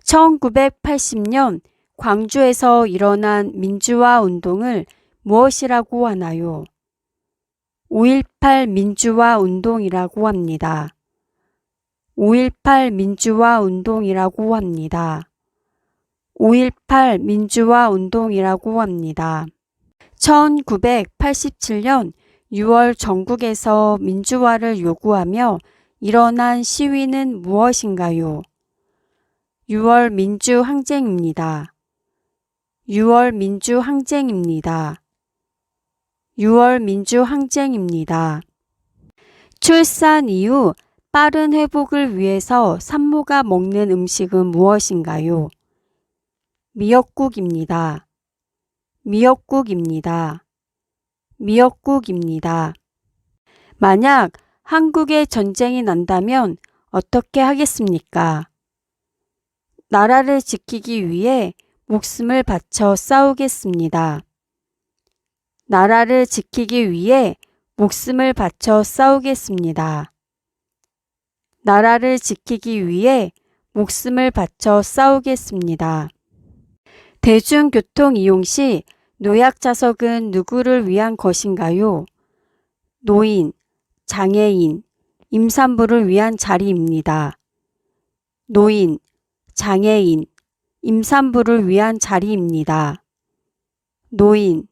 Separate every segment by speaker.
Speaker 1: 1980년 광주에서 일어난 민주화 운동을 무엇이라고 하나요? 5.18 민주화 운동이라고 합니다. 5.18 민주화 운동이라고 합니다. 5.18 민주화 운동이라고 합니다. 1987년 6월 전국에서 민주화를 요구하며 일어난 시위는 무엇인가요? 6월 민주항쟁입니다. 6월 민주항쟁입니다. 6월 민주항쟁입니다. 출산 이후 빠른 회복을 위해서 산모가 먹는 음식은 무엇인가요? 미역국입니다. 미역국입니다. 미역국입니다. 만약 한국에 전쟁이 난다면 어떻게 하겠습니까? 나라를 지키기 위해 목숨을 바쳐 싸우겠습니다. 나라를 지키기 위해 목숨을 바쳐 싸우겠습니다. 나라를 지키기 위해 목숨을 바쳐 싸우겠습니다. 대중교통 이용 시 노약자석은 누구를 위한 것인가요? 노인, 장애인, 임산부를 위한 자리입니다. 노인, 장애인, 임산부를 위한 자리입니다. 노인,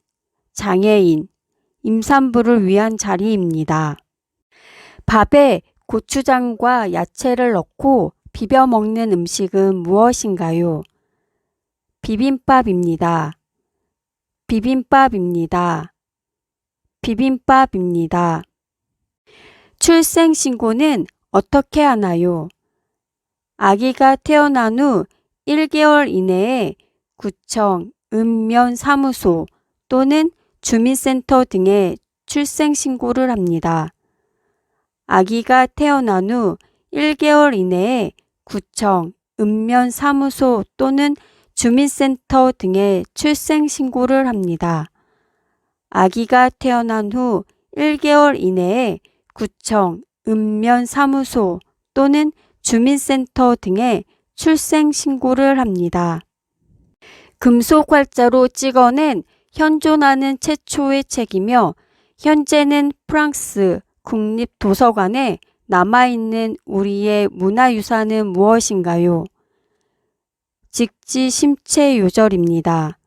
Speaker 1: 장애인, 임산부를 위한 자리입니다. 밥에 고추장과 야채를 넣고 비벼 먹는 음식은 무엇인가요? 비빔밥입니다. 비빔밥입니다. 비빔밥입니다. 출생신고는 어떻게 하나요? 아기가 태어난 후 1개월 이내에 구청, 읍면사무소 또는 주민센터 등에 출생신고를 합니다. 아기가 태어난 후 1개월 이내에 구청, 읍면사무소 또는 주민센터 등에 출생신고를 합니다. 아기가 태어난 후 1개월 이내에 구청, 읍면사무소 또는 주민센터 등에 출생신고를 합니다. 금속 활자로 찍어낸 현존하는 최초의 책이며 현재는 프랑스 국립도서관에 남아있는 우리의 문화유산은 무엇인가요? 직지심체요절입니다.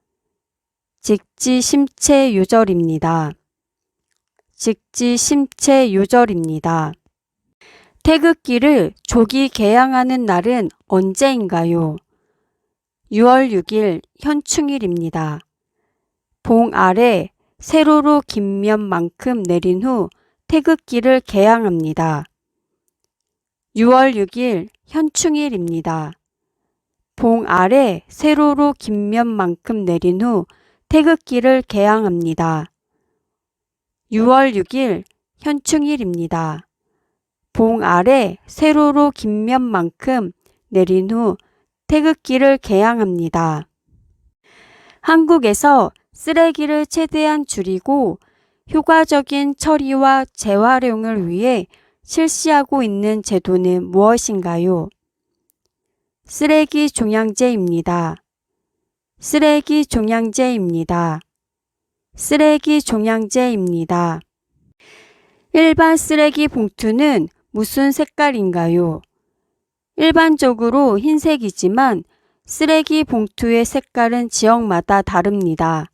Speaker 1: 직지심체요절입니다. 직지심체요절입니다. 태극기를 조기 개양하는 날은 언제인가요? 6월 6일 현충일입니다. 봉 아래 세로로 긴 면만큼 내린 후 태극기를 개양합니다. 6월 6일 현충일입니다. 봉 아래 세로로 긴 면만큼 내린 후 태극기를 개양합니다. 6월 6일 현충일입니다. 봉 아래 세로로 긴 면만큼 내린 후 태극기를 개양합니다. 한국에서 쓰레기를 최대한 줄이고 효과적인 처리와 재활용을 위해 실시하고 있는 제도는 무엇인가요? 쓰레기 종량제입니다. 쓰레기 종량제입니다. 쓰레기 종량제입니다. 일반 쓰레기 봉투는 무슨 색깔인가요? 일반적으로 흰색이지만 쓰레기 봉투의 색깔은 지역마다 다릅니다.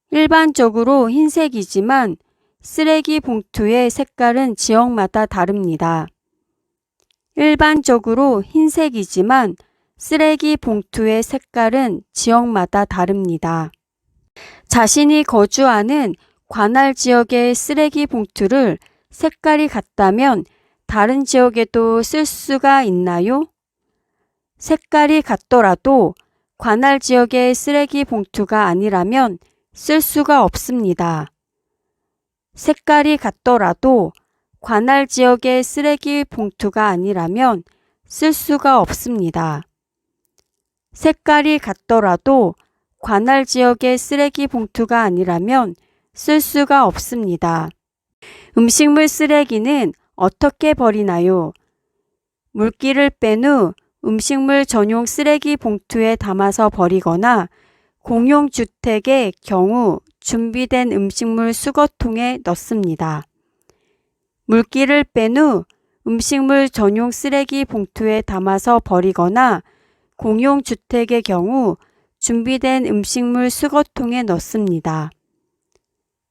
Speaker 1: 일반적으로 흰색이지만 쓰레기 봉투의 색깔은 지역마다 다릅니다. 일반적으로 흰색이지만 쓰레기 봉투의 색깔은 지역마다 다릅니다. 자신이 거주하는 관할 지역의 쓰레기 봉투를 색깔이 같다면 다른 지역에도 쓸 수가 있나요? 색깔이 같더라도 관할 지역의 쓰레기 봉투가 아니라면 쓸 수가 없습니다. 색깔이 같더라도 관할 지역의 쓰레기 봉투가 아니라면 쓸 수가 없습니다. 색깔이 같더라도 관할 지역의 쓰레기 봉투가 아니라면 쓸 수가 없습니다. 음식물 쓰레기는 어떻게 버리나요? 물기를 뺀 후 음식물 전용 쓰레기 봉투에 담아서 버리거나 공용주택의 경우 준비된 음식물 수거통에 넣습니다. 물기를 뺀 후 음식물 전용 쓰레기 봉투에 담아서 버리거나 공용주택의 경우 준비된 음식물 수거통에 넣습니다.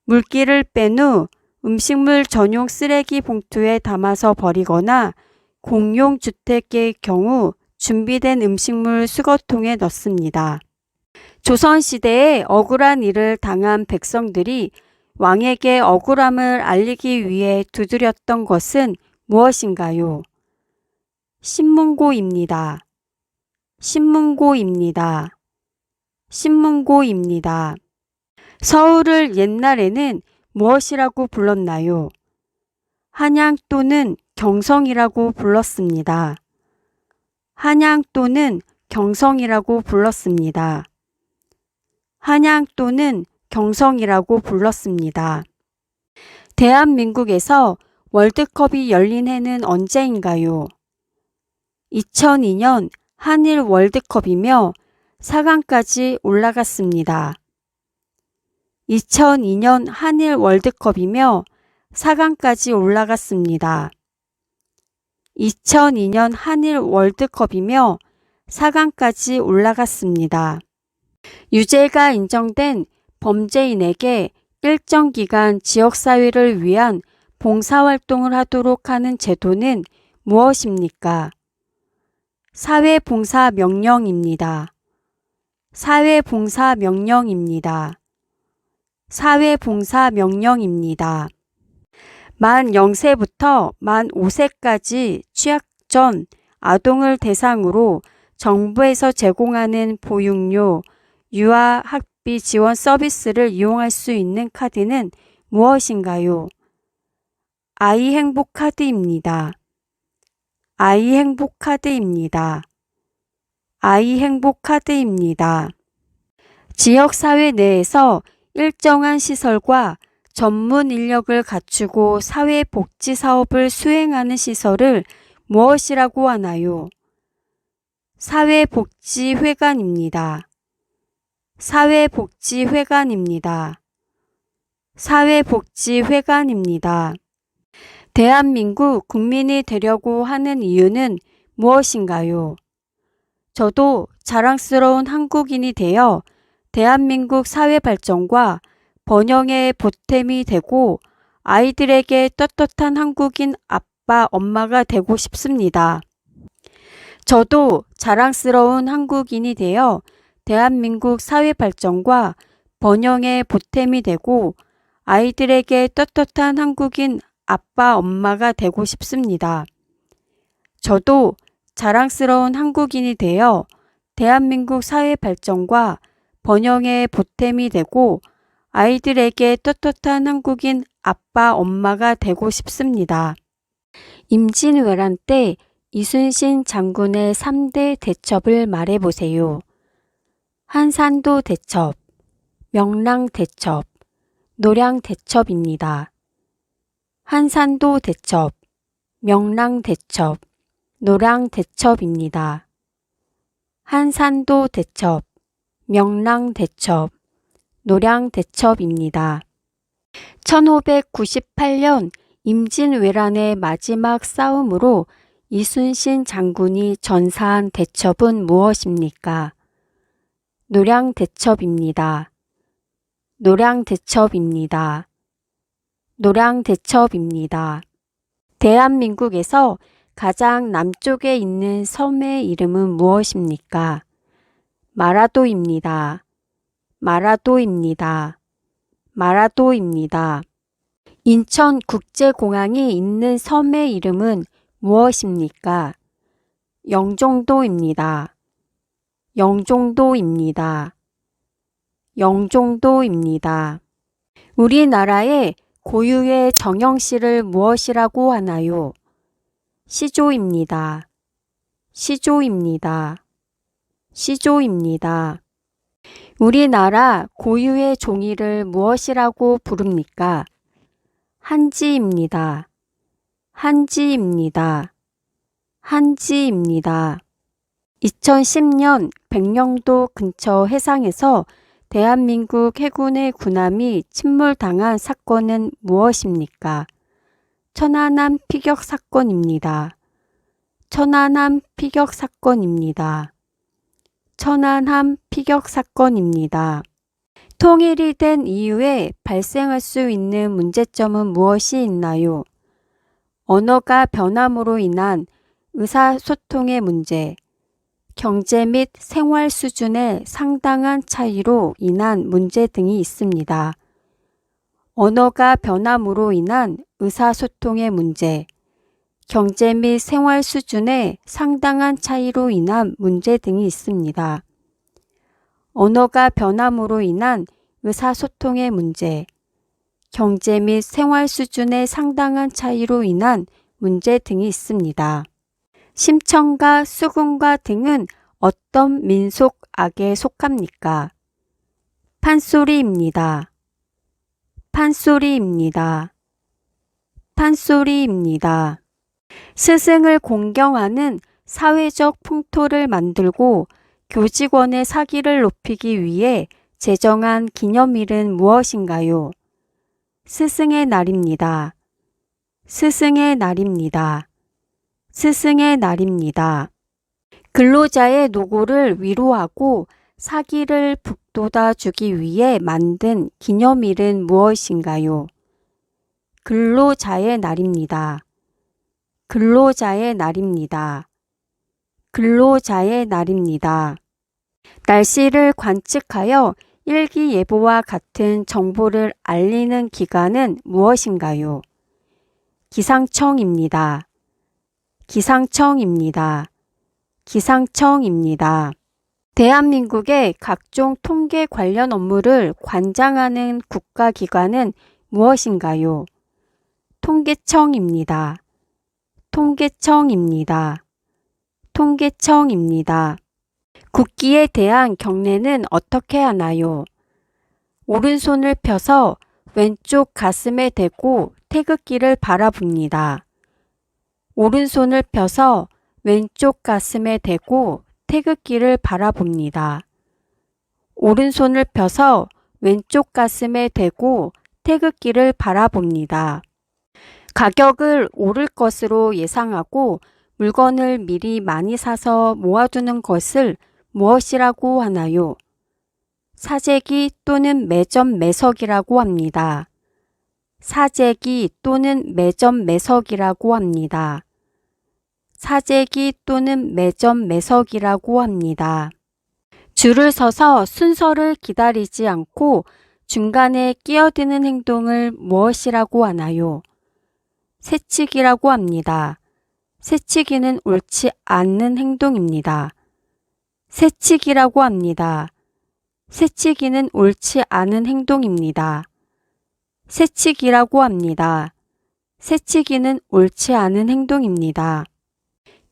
Speaker 1: 물기를 뺀 후 음식물 전용 쓰레기 봉투에 담아서 버리거나 공용주택의 경우 준비된 음식물 수거통에 넣습니다. 조선시대에 억울한 일을 당한 백성들이 왕에게 억울함을 알리기 위해 두드렸던 것은 무엇인가요? 신문고입니다. 신문고입니다. 신문고입니다. 서울을 옛날에는 무엇이라고 불렀나요? 한양 또는 경성이라고 불렀습니다. 한양 또는 경성이라고 불렀습니다. 한양 또는 경성이라고 불렀습니다. 대한민국에서 월드컵이 열린 해는 언제인가요? 2002년 한일 월드컵이며 4강까지 올라갔습니다. 2002년 한일 월드컵이며 4강까지 올라갔습니다. 2002년 한일 월드컵이며 4강까지 올라갔습니다. 유죄가 인정된 범죄인에게 일정 기간 지역사회를 위한 봉사활동을 하도록 하는 제도는 무엇입니까? 사회봉사명령입니다. 사회봉사명령입니다. 사회봉사명령입니다. 만 0세부터 만 5세까지 취약 전 아동을 대상으로 정부에서 제공하는 보육료, 유아 학비 지원 서비스를 이용할 수 있는 카드는 무엇인가요? 아이행복카드입니다. 아이행복카드입니다. 아이행복카드입니다. 지역사회 내에서 일정한 시설과 전문 인력을 갖추고 사회복지사업을 수행하는 시설을 무엇이라고 하나요? 사회복지회관입니다. 사회복지회관입니다. 사회복지회관입니다. 대한민국 국민이 되려고 하는 이유는 무엇인가요? 저도 자랑스러운 한국인이 되어 대한민국 사회 발전과 번영의 보탬이 되고 아이들에게 떳떳한 한국인 아빠, 엄마가 되고 싶습니다. 저도 자랑스러운 한국인이 되어 대한민국 사회 발전과 번영의 보탬이 되고 아이들에게 떳떳한 한국인 아빠, 엄마가 되고 싶습니다. 저도 자랑스러운 한국인이 되어 대한민국 사회 발전과 번영의 보탬이 되고 아이들에게 떳떳한 한국인 아빠, 엄마가 되고 싶습니다. 임진왜란 때 이순신 장군의 3대 대첩을 말해보세요. 한산도 대첩, 명랑 대첩, 노량 대첩입니다. 한산도 대첩, 명랑 대첩, 노량 대첩입니다. 한산도 대첩, 명랑 대첩, 노량 대첩입니다. 1598년 임진왜란의 마지막 싸움으로 이순신 장군이 전사한 대첩은 무엇입니까? 노량 대첩입니다. 노량 대첩입니다. 노량 대첩입니다. 대한민국에서 가장 남쪽에 있는 섬의 이름은 무엇입니까? 마라도입니다. 마라도입니다. 마라도입니다. 인천국제공항이 있는 섬의 이름은 무엇입니까? 영종도입니다. 영종도입니다. 영종도입니다. 우리나라의 고유의 정형시를 무엇이라고 하나요? 시조입니다. 시조입니다. 시조입니다. 우리나라 고유의 종이를 무엇이라고 부릅니까? 한지입니다. 한지입니다. 한지입니다. 2010년 백령도 근처 해상에서 대한민국 해군의 군함이 침몰당한 사건은 무엇입니까? 천안함 피격 사건입니다. 천안함 피격 사건입니다. 천안함 피격 사건입니다. 통일이 된 이후에 발생할 수 있는 문제점은 무엇이 있나요? 언어가 변함으로 인한 의사소통의 문제, 경제 및 생활 수준의 상당한 차이로 인한 문제 등이 있습니다. 언어가 변함으로 인한 의사소통의 문제, 경제 및 생활 수준의 상당한 차이로 인한 문제 등이 있습니다. 언어가 변함으로 인한 의사소통의 문제, 경제 및 생활 수준의 상당한 차이로 인한 문제 등이 있습니다. 심청과 수군과 등은 어떤 민속악에 속합니까? 판소리입니다. 판소리입니다. 판소리입니다. 스승을 공경하는 사회적 풍토를 만들고 교직원의 사기를 높이기 위해 제정한 기념일은 무엇인가요? 스승의 날입니다. 스승의 날입니다. 스승의 날입니다. 근로자의 노고를 위로하고 사기를 북돋아 주기 위해 만든 기념일은 무엇인가요? 근로자의 날입니다. 근로자의 날입니다. 근로자의 날입니다. 날씨를 관측하여 일기예보와 같은 정보를 알리는 기관은 무엇인가요? 기상청입니다. 기상청입니다. 기상청입니다. 대한민국의 각종 통계 관련 업무를 관장하는 국가기관은 무엇인가요? 통계청입니다. 통계청입니다. 통계청입니다. 국기에 대한 경례는 어떻게 하나요? 오른손을 펴서 왼쪽 가슴에 대고 태극기를 바라봅니다. 오른손을 펴서 왼쪽 가슴에 대고 태극기를 바라봅니다. 오른손을 펴서 왼쪽 가슴에 대고 태극기를 바라봅니다. 가격을 오를 것으로 예상하고 물건을 미리 많이 사서 모아두는 것을 무엇이라고 하나요? 사재기 또는 매점 매석이라고 합니다. 사재기 또는 매점 매석이라고 합니다. 사재기 또는 매점 매석이라고 합니다. 줄을 서서 순서를 기다리지 않고 중간에 끼어드는 행동을 무엇이라고 하나요? 새치기라고 합니다. 새치기는 옳지 않는 행동입니다. 새치기라고 합니다. 새치기는 옳지 않은 행동입니다. 새치기라고 합니다. 새치기는 옳지 않은 행동입니다.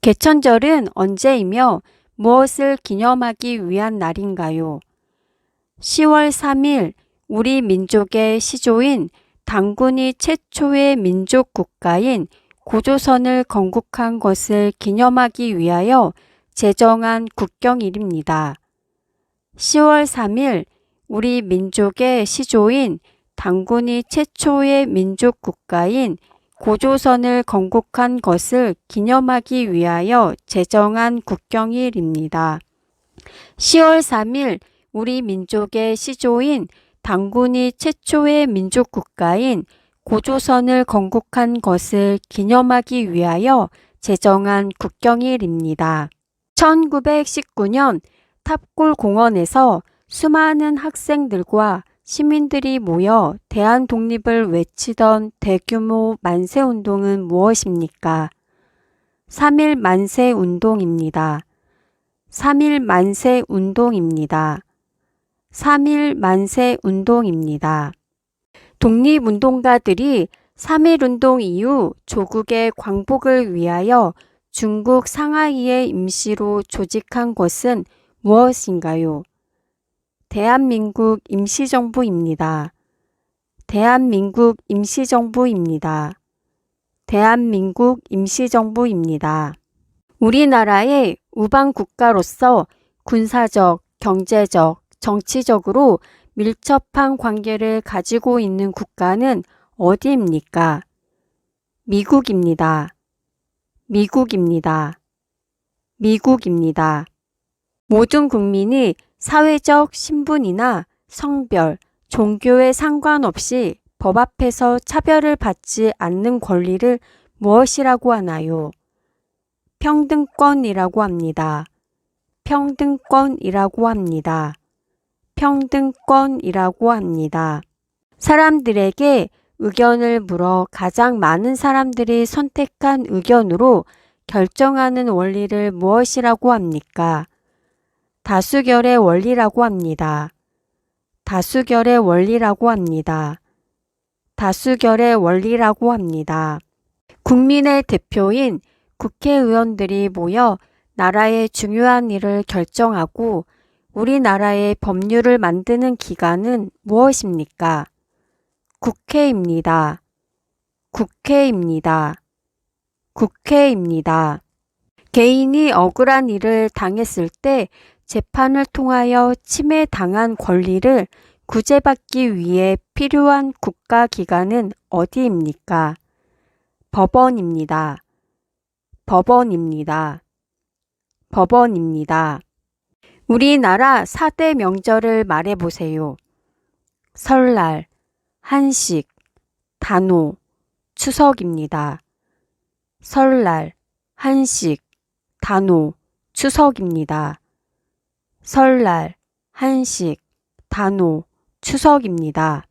Speaker 1: 개천절은 언제이며 무엇을 기념하기 위한 날인가요? 10월 3일 우리 민족의 시조인 당군이 최초의 민족 국가인 고조선을 건국한 것을 기념하기 위하여 제정한 국경일입니다. 10월 3일 우리 민족의 시조인 당군이 최초의 민족 국가인 고조선을 건국한 것을 기념하기 위하여 제정한 국경일입니다. 10월 3일 우리 민족의 시조인 당군이 최초의 민족 국가인 고조선을 건국한 것을 기념하기 위하여 제정한 국경일입니다. 1919년 탑골공원에서 수많은 학생들과 시민들이 모여 대한 독립을 외치던 대규모 만세운동은 무엇입니까? 3.1 만세운동입니다. 3.1 만세운동입니다. 3.1 만세운동입니다. 독립운동가들이 3.1운동 이후 조국의 광복을 위하여 중국 상하이에 임시로 조직한 것은 무엇인가요? 대한민국 임시정부입니다. 대한민국 임시정부입니다. 대한민국 임시정부입니다. 우리나라의 우방 국가로서 군사적, 경제적, 정치적으로 밀접한 관계를 가지고 있는 국가는 어디입니까? 미국입니다. 미국입니다. 미국입니다. 모든 국민이 사회적 신분이나 성별, 종교에 상관없이 법 앞에서 차별을 받지 않는 권리를 무엇이라고 하나요? 평등권이라고 합니다. 평등권이라고 합니다. 평등권이라고 합니다. 사람들에게 의견을 물어 가장 많은 사람들이 선택한 의견으로 결정하는 원리를 무엇이라고 합니까? 다수결의 원리라고 합니다. 다수결의 원리라고 합니다. 다수결의 원리라고 합니다. 국민의 대표인 국회의원들이 모여 나라의 중요한 일을 결정하고 우리나라의 법률을 만드는 기관은 무엇입니까? 국회입니다. 국회입니다. 국회입니다. 개인이 억울한 일을 당했을 때 재판을 통하여 침해당한 권리를 구제받기 위해 필요한 국가기관은 어디입니까? 법원입니다. 법원입니다. 법원입니다. 우리나라 4대 명절을 말해보세요. 설날, 한식, 단오, 추석입니다. 설날, 한식, 단오, 추석입니다. 설날, 한식, 단오, 추석입니다.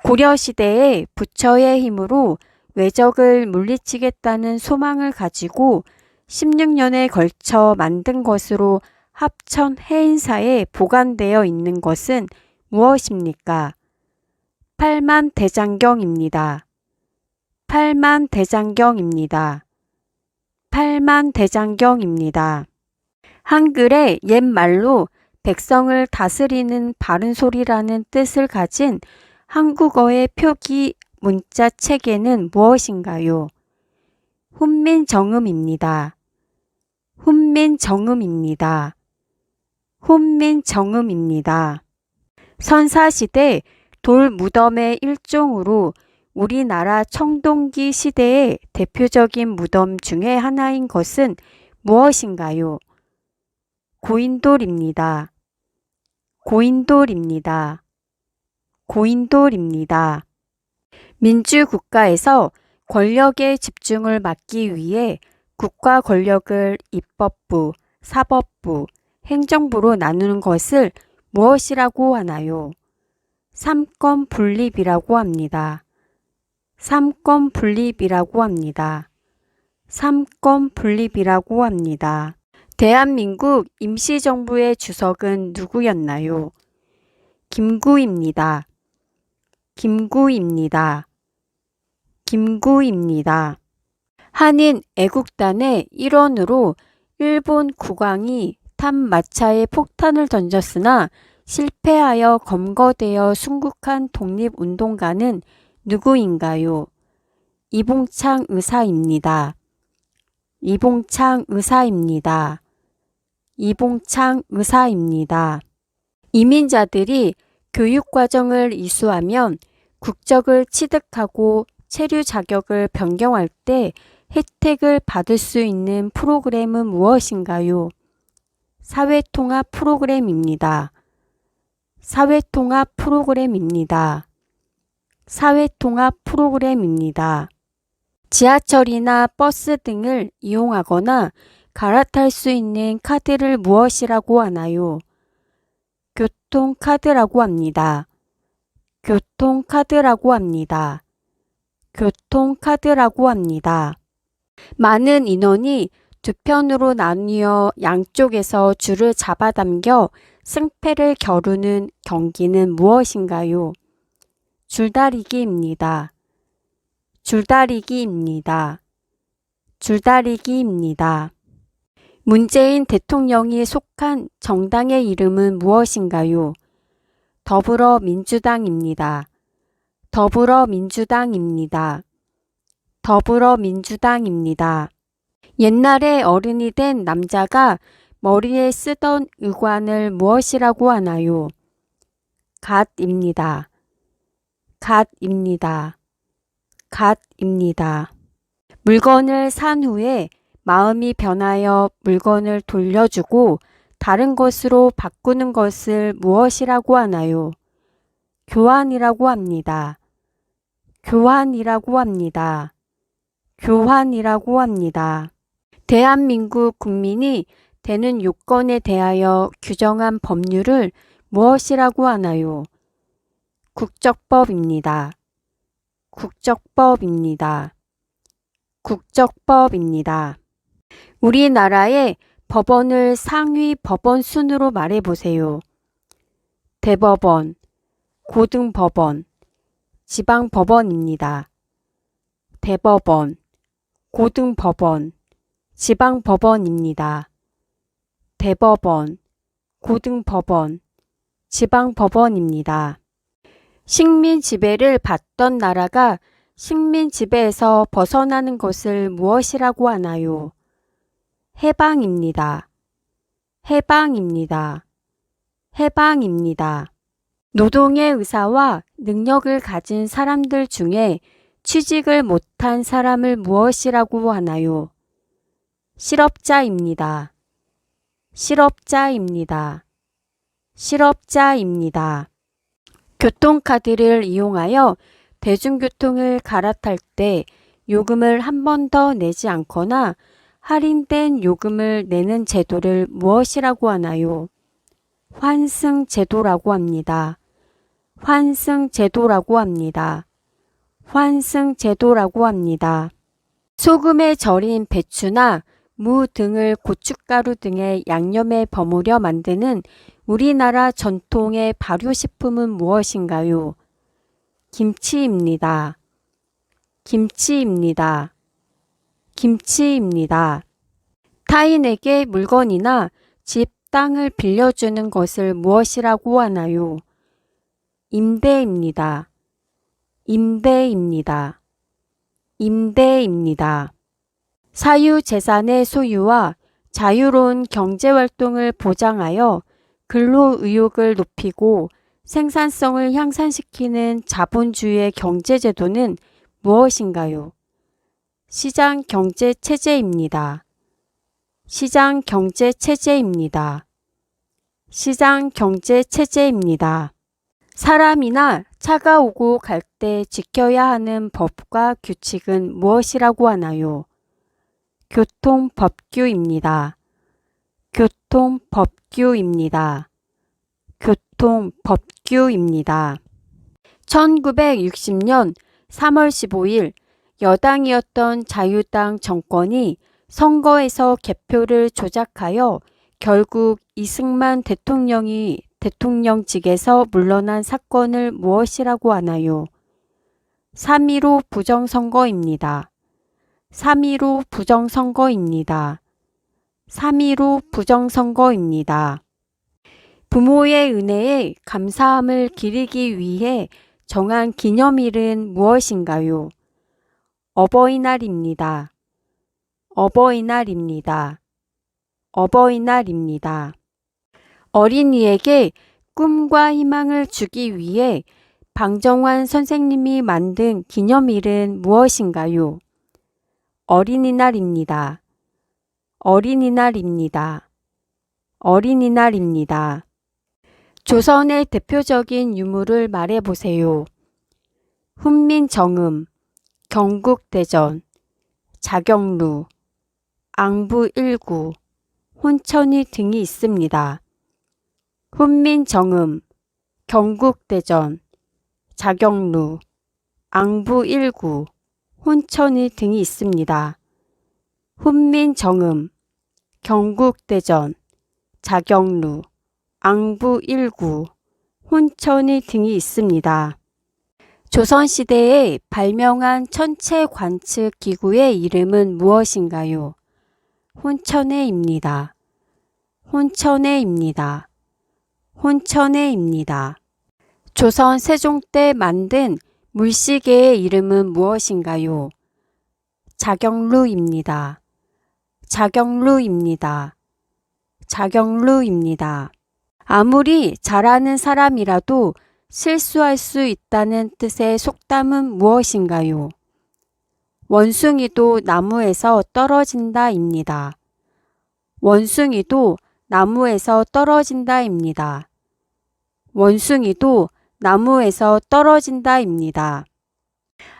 Speaker 1: 고려시대에 부처의 힘으로 외적을 물리치겠다는 소망을 가지고 16년에 걸쳐 만든 것으로 합천 해인사에 보관되어 있는 것은 무엇입니까? 팔만대장경입니다. 팔만대장경입니다. 팔만대장경입니다. 한글의 옛말로 백성을 다스리는 바른 소리라는 뜻을 가진 한국어의 표기 문자 체계는 무엇인가요? 훈민정음입니다. 훈민정음입니다. 훈민정음입니다. 선사시대 돌무덤의 일종으로 우리나라 청동기 시대의 대표적인 무덤 중에 하나인 것은 무엇인가요? 고인돌입니다. 고인돌입니다. 고인돌입니다. 민주국가에서 권력의 집중을 막기 위해 국가 권력을 입법부, 사법부, 행정부로 나누는 것을 무엇이라고 하나요? 삼권 분립이라고 합니다. 삼권 분립이라고 합니다. 삼권 분립이라고 합니다. 대한민국 임시정부의 주석은 누구였나요? 김구입니다. 김구입니다. 김구입니다. 한인 애국단의 일원으로 일본 국왕이 탄 마차에 폭탄을 던졌으나 실패하여 검거되어 순국한 독립운동가는 누구인가요? 이봉창 의사입니다. 이봉창 의사입니다. 이봉창 의사입니다. 이민자들이 교육과정을 이수하면 국적을 취득하고 체류 자격을 변경할 때 혜택을 받을 수 있는 프로그램은 무엇인가요? 사회통합 프로그램입니다. 사회통합 프로그램입니다. 사회통합 프로그램입니다. 지하철이나 버스 등을 이용하거나 갈아탈 수 있는 카드를 무엇이라고 하나요? 교통카드라고 합니다. 교통카드라고 합니다. 교통카드라고 합니다. 많은 인원이 두 편으로 나뉘어 양쪽에서 줄을 잡아당겨 승패를 겨루는 경기는 무엇인가요? 줄다리기입니다. 줄다리기입니다. 줄다리기입니다. 문재인 대통령이 속한 정당의 이름은 무엇인가요? 더불어민주당입니다. 더불어민주당입니다. 더불어민주당입니다. 옛날에 어른이 된 남자가 머리에 쓰던 의관을 무엇이라고 하나요? 갓입니다. 갓입니다. 갓입니다. 물건을 산 후에 마음이 변하여 물건을 돌려주고 다른 것으로 바꾸는 것을 무엇이라고 하나요? 교환이라고 합니다. 교환이라고 합니다. 교환이라고 합니다. 대한민국 국민이 되는 요건에 대하여 규정한 법률을 무엇이라고 하나요? 국적법입니다. 국적법입니다. 국적법입니다. 우리나라의 법원을 상위 법원 순으로 말해보세요. 대법원, 고등법원, 지방법원입니다. 대법원, 고등법원, 지방법원입니다. 대법원, 고등법원, 지방법원입니다. 식민 지배를 받던 나라가 식민 지배에서 벗어나는 것을 무엇이라고 하나요? 해방입니다. 해방입니다. 해방입니다. 노동의 의사와 능력을 가진 사람들 중에 취직을 못한 사람을 무엇이라고 하나요? 실업자입니다. 실업자입니다. 실업자입니다. 교통카드를 이용하여 대중교통을 갈아탈 때 요금을 한 번 더 내지 않거나 할인된 요금을 내는 제도를 무엇이라고 하나요? 환승제도라고 합니다. 환승제도라고 합니다. 환승제도라고 합니다. 소금에 절인 배추나 무 등을 고춧가루 등의 양념에 버무려 만드는 우리나라 전통의 발효식품은 무엇인가요? 김치입니다. 김치입니다. 김치입니다. 타인에게 물건이나 집, 땅을 빌려주는 것을 무엇이라고 하나요? 임대입니다. 임대입니다. 임대입니다. 사유재산의 소유와 자유로운 경제활동을 보장하여 근로의욕을 높이고 생산성을 향상시키는 자본주의의 경제제도는 무엇인가요? 시장경제체제입니다. 시장경제체제입니다. 시장경제체제입니다. 사람이나 차가 오고 갈 때 지켜야 하는 법과 규칙은 무엇이라고 하나요? 교통법규입니다. 교통법규입니다. 교통법규입니다. 1960년 3월 15일 여당이었던 자유당 정권이 선거에서 개표를 조작하여 결국 이승만 대통령이 대통령직에서 물러난 사건을 무엇이라고 하나요? 3.15 부정선거입니다. 3.15 부정선거입니다. 3.15 부정선거입니다. 부모의 은혜에 감사함을 기리기 위해 정한 기념일은 무엇인가요? 어버이날입니다. 어버이날입니다. 어버이날입니다. 어린이에게 꿈과 희망을 주기 위해 방정환 선생님이 만든 기념일은 무엇인가요? 어린이날입니다. 어린이날입니다. 어린이날입니다. 조선의 대표적인 유물을 말해보세요. 훈민정음, 경국대전, 자경루, 앙부일구, 혼천이 등이 있습니다. 훈민정음, 경국대전, 자경루, 앙부일구, 혼천이 등이 있습니다. 훈민정음, 경국대전, 자경루, 앙부일구, 혼천이 등이 있습니다. 조선시대에 발명한 천체 관측 기구의 이름은 무엇인가요? 혼천해입니다. 혼천해입니다. 혼천해입니다. 조선 세종 때 만든 물시계의 이름은 무엇인가요? 자경루입니다. 자경루입니다. 자경루입니다. 아무리 잘하는 사람이라도 실수할 수 있다는 뜻의 속담은 무엇인가요? 원숭이도 나무에서 떨어진다입니다. 원숭이도 나무에서 떨어진다입니다. 원숭이도 나무에서 떨어진다입니다.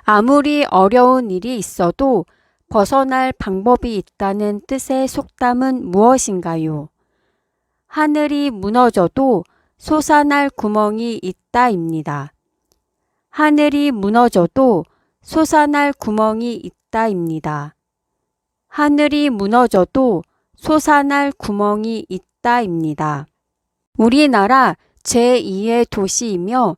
Speaker 1: 아무리 어려운 일이 있어도 벗어날 방법이 있다는 뜻의 속담은 무엇인가요? 하늘이 무너져도 솟아날 구멍이 있다입니다. 하늘이 무너져도 솟아날 구멍이 있다입니다. 하늘이 무너져도 솟아날 구멍이 있다입니다. 우리나라 제2의 도시이며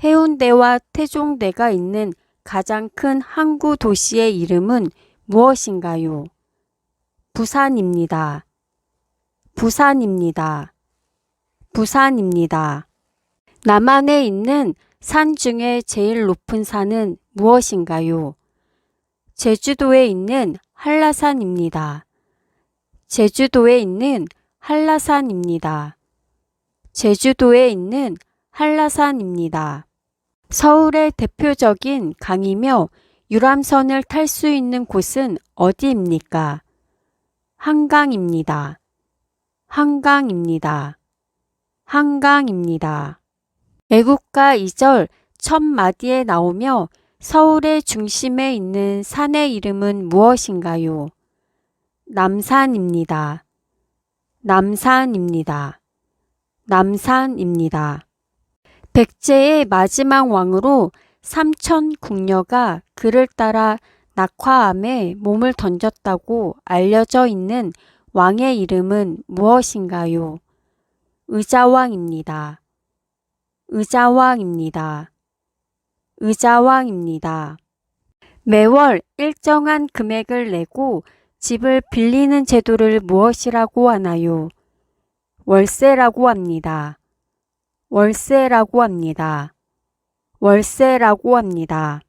Speaker 1: 해운대와 태종대가 있는 가장 큰 항구 도시의 이름은 무엇인가요? 부산입니다. 부산입니다. 부산입니다. 남한에 있는 산 중에 제일 높은 산은 무엇인가요? 제주도에 있는 한라산입니다. 제주도에 있는 한라산입니다. 제주도에 있는 한라산입니다. 서울의 대표적인 강이며 유람선을 탈 수 있는 곳은 어디입니까? 한강입니다. 한강입니다. 한강입니다. 애국가 2절 첫 마디에 나오며 서울의 중심에 있는 산의 이름은 무엇인가요? 남산입니다. 남산입니다. 남산입니다. 백제의 마지막 왕으로 삼천 궁녀가 그를 따라 낙화암에 몸을 던졌다고 알려져 있는 왕의 이름은 무엇인가요? 의자왕입니다. 의자왕입니다. 의자왕입니다. 매월 일정한 금액을 내고 집을 빌리는 제도를 무엇이라고 하나요? 월세라고 합니다. 월세라고 합니다. 월세라고 합니다.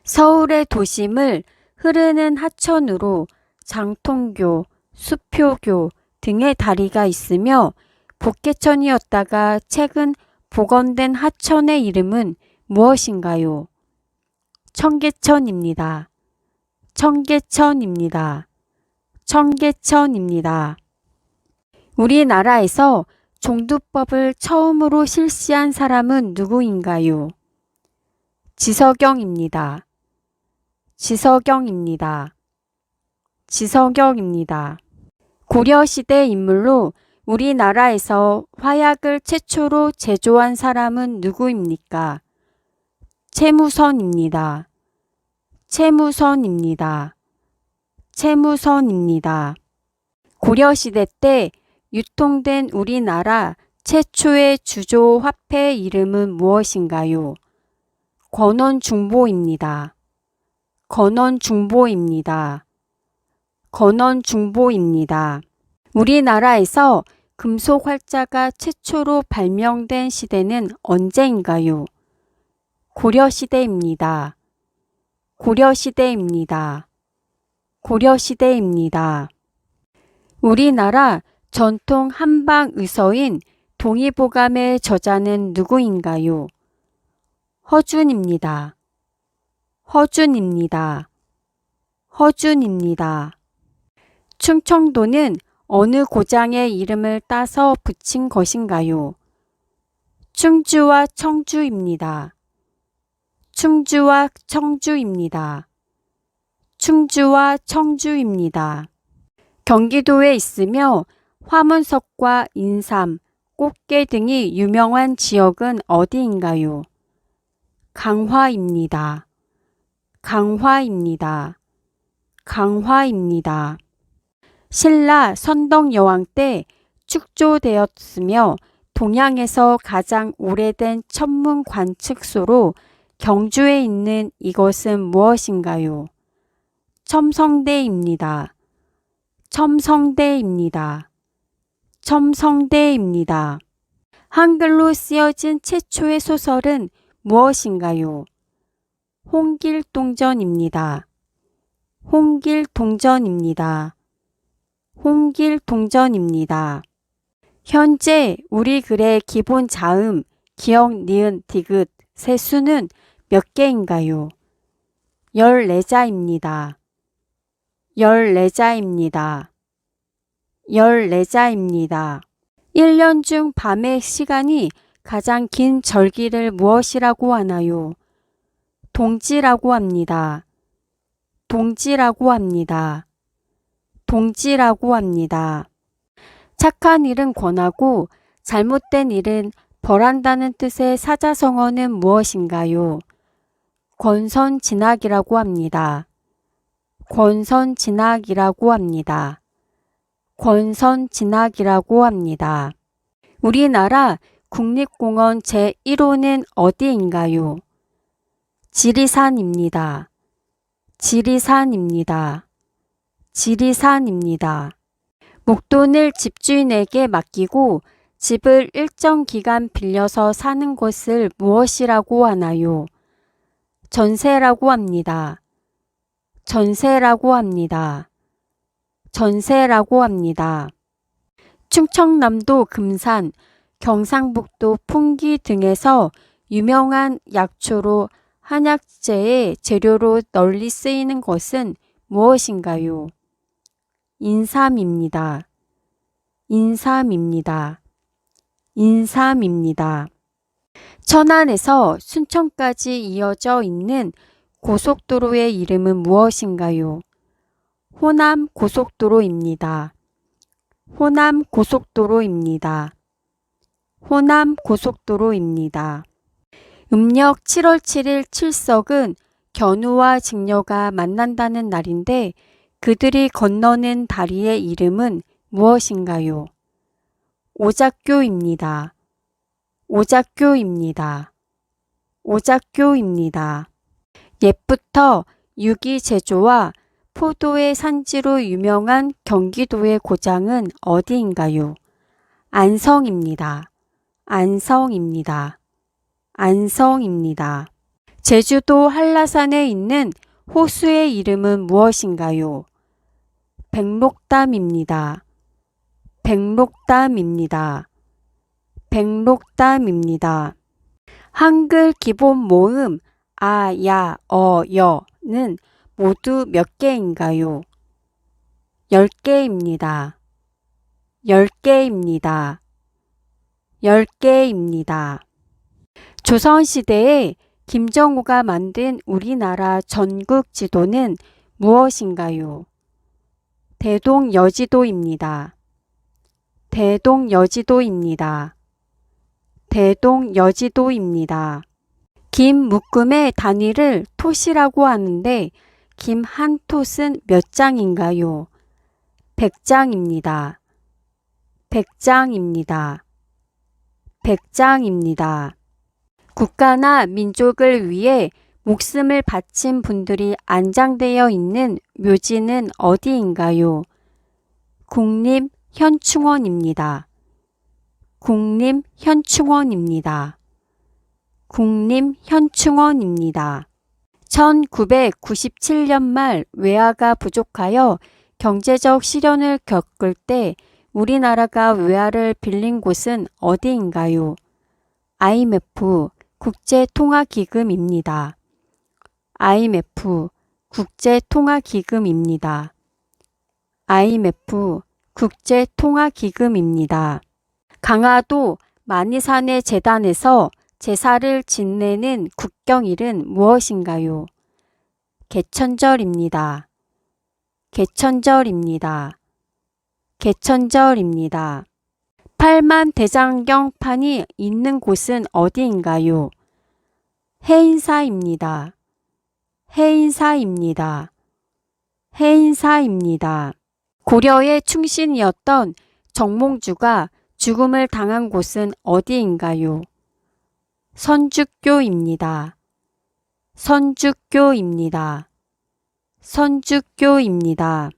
Speaker 1: 서울의 도심을 흐르는 하천으로 장통교, 수표교 등의 다리가 있으며 복개천이었다가 최근 복원된 하천의 이름은 무엇인가요? 청계천입니다. 청계천입니다. 청계천입니다. 우리나라에서 종두법을 처음으로 실시한 사람은 누구인가요? 지석영입니다. 지석영입니다. 지석영입니다. 고려시대 인물로 우리나라에서 화약을 최초로 제조한 사람은 누구입니까? 채무선입니다. 채무선입니다. 채무선입니다. 고려시대 때 유통된 우리나라 최초의 주조 화폐 이름은 무엇인가요? 권원중보입니다. 권원중보입니다. 권원중보입니다. 우리나라에서 금속 활자가 최초로 발명된 시대는 언제인가요? 고려시대입니다. 고려시대입니다. 고려시대입니다. 우리나라 전통 한방 의서인 동의보감의 저자는 누구인가요? 허준입니다. 허준입니다. 허준입니다. 충청도는 어느 고장의 이름을 따서 붙인 것인가요? 충주와 청주입니다. 충주와 청주입니다. 충주와 청주입니다. 경기도에 있으며 화문석과 인삼, 꽃게 등이 유명한 지역은 어디인가요? 강화입니다. 강화입니다. 강화입니다. 신라 선덕여왕 때 축조되었으며 동양에서 가장 오래된 천문 관측소로 경주에 있는 이것은 무엇인가요? 첨성대입니다. 첨성대입니다. 첨성대입니다. 한글로 쓰여진 최초의 소설은 무엇인가요? 홍길동전입니다. 홍길동전입니다. 홍길 동전입니다. 현재 우리 글의 기본 자음, 기역, 니은, 디귿, 세수는 몇 개인가요? 14자입니다. 14자입니다. 14자입니다. 1년 중 밤의 시간이 가장 긴 절기를 무엇이라고 하나요? 동지라고 합니다. 동지라고 합니다. 동지라고 합니다. 착한 일은 권하고 잘못된 일은 벌한다는 뜻의 사자성어는 무엇인가요? 권선진악이라고 합니다. 권선진악이라고 합니다. 권선진악이라고 합니다. 우리나라 국립공원 제1호는 어디인가요? 지리산입니다. 지리산입니다. 지리산입니다. 목돈을 집주인에게 맡기고 집을 일정 기간 빌려서 사는 것을 무엇이라고 하나요? 전세라고 합니다. 전세라고 합니다. 전세라고 합니다. 충청남도 금산, 경상북도 풍기 등에서 유명한 약초로 한약재의 재료로 널리 쓰이는 것은 무엇인가요? 인삼입니다. 인삼입니다. 인삼입니다. 천안에서 순천까지 이어져 있는 고속도로의 이름은 무엇인가요? 호남 고속도로입니다. 호남 고속도로입니다. 호남 고속도로입니다. 음력 7월 7일 칠석은 견우와 직녀가 만난다는 날인데 그들이 건너는 다리의 이름은 무엇인가요? 오작교입니다. 오작교입니다. 오작교입니다. 옛부터 유기 제조와 포도의 산지로 유명한 경기도의 고장은 어디인가요? 안성입니다. 안성입니다. 안성입니다. 제주도 한라산에 있는 호수의 이름은 무엇인가요? 백록담입니다. 백록담입니다. 백록담입니다. 한글 기본 모음 아, 야, 여는 모두 몇 개인가요? 10개입니다. 10개입니다. 10개입니다. 조선시대에 김정우가 만든 우리나라 전국 지도는 무엇인가요? 대동여지도입니다. 대동여지도입니다. 대동여지도입니다. 김 묶음의 단위를 톳이라고 하는데 김 한 톳은 몇 장인가요? 100장입니다. 100장입니다. 100장입니다. 국가나 민족을 위해 목숨을 바친 분들이 안장되어 있는 묘지는 어디인가요? 국립현충원입니다. 국립현충원입니다. 국립현충원입니다. 1997년 말 외화가 부족하여 경제적 시련을 겪을 때 우리나라가 외화를 빌린 곳은 어디인가요? IMF 국제통화기금입니다. IMF 국제통화기금입니다. IMF 국제통화기금입니다. 강화도 만이산의 재단에서 제사를 지내는 국경일은 무엇인가요? 개천절입니다. 개천절입니다. 개천절입니다. 팔만대장경판이 있는 곳은 어디인가요? 해인사입니다. 해인사입니다. 해인사입니다. 고려의 충신이었던 정몽주가 죽음을 당한 곳은 어디인가요? 선주교입니다. 선주교입니다. 선주교입니다.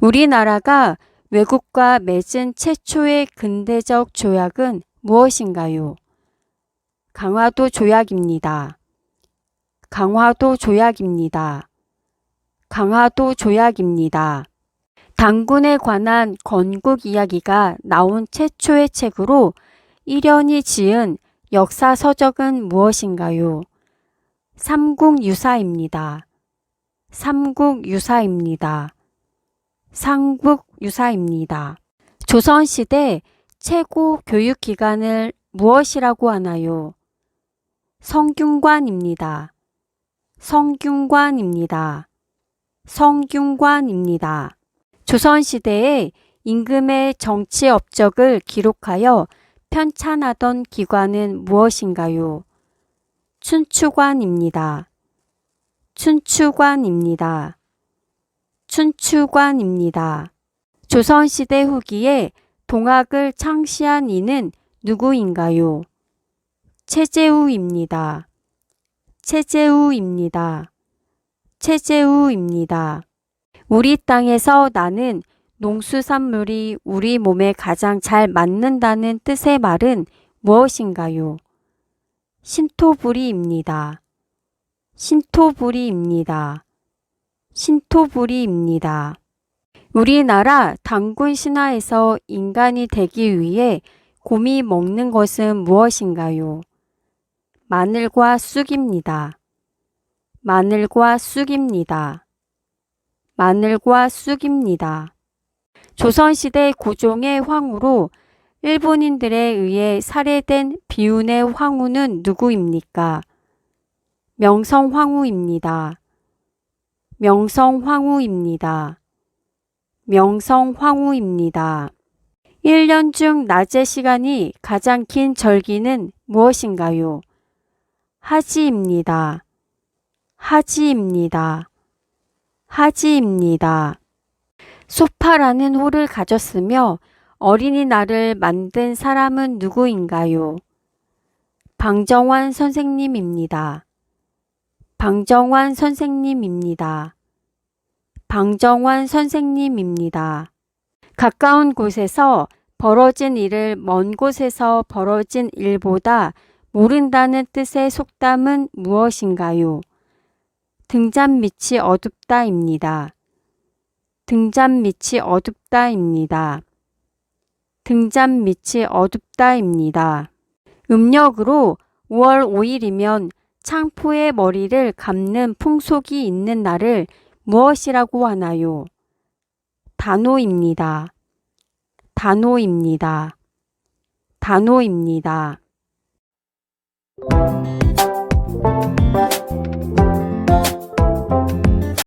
Speaker 1: 우리나라가 외국과 맺은 최초의 근대적 조약은 무엇인가요? 강화도 조약입니다. 강화도 조약입니다. 강화도 조약입니다. 단군에 관한 건국 이야기가 나온 최초의 책으로 이련이 지은 역사서적은 무엇인가요? 삼국유사입니다. 삼국유사입니다. 삼국유사입니다. 조선시대 최고 교육기관을 무엇이라고 하나요? 성균관입니다. 성균관입니다. 성균관입니다. 조선시대의 임금의 정치 업적을 기록하여 편찬하던 기관은 무엇인가요? 춘추관입니다. 춘추관입니다. 춘추관입니다. 조선시대 후기에 동학을 창시한 이는 누구인가요? 최재우입니다. 최재우입니다. 최재우입니다. 우리 땅에서 나는 농수산물이 우리 몸에 가장 잘 맞는다는 뜻의 말은 무엇인가요? 신토부리입니다. 신토부리입니다. 신토부리입니다. 우리나라 단군 신화에서 인간이 되기 위해 곰이 먹는 것은 무엇인가요? 마늘과 쑥입니다. 마늘과 쑥입니다. 마늘과 쑥입니다. 조선시대 고종의 황후로 일본인들에 의해 살해된 비운의 황후는 누구입니까? 명성황후입니다. 명성황후입니다. 명성황후입니다. 1년 중 낮의 시간이 가장 긴 절기는 무엇인가요? 하지입니다. 하지입니다. 하지입니다. 소파라는 호를 가졌으며 어린이날을 만든 사람은 누구인가요? 방정환 선생님입니다. 방정환 선생님입니다. 방정환 선생님입니다. 가까운 곳에서 벌어진 일을 먼 곳에서 벌어진 일보다 모른다는 뜻의 속담은 무엇인가요? 등잔밑이 어둡다입니다. 등잔밑이 어둡다입니다. 등잔밑이 어둡다입니다. 음력으로 5월 5일이면 창포의 머리를 감는 풍속이 있는 날을 무엇이라고 하나요? 단오입니다. 단오입니다. 단오입니다.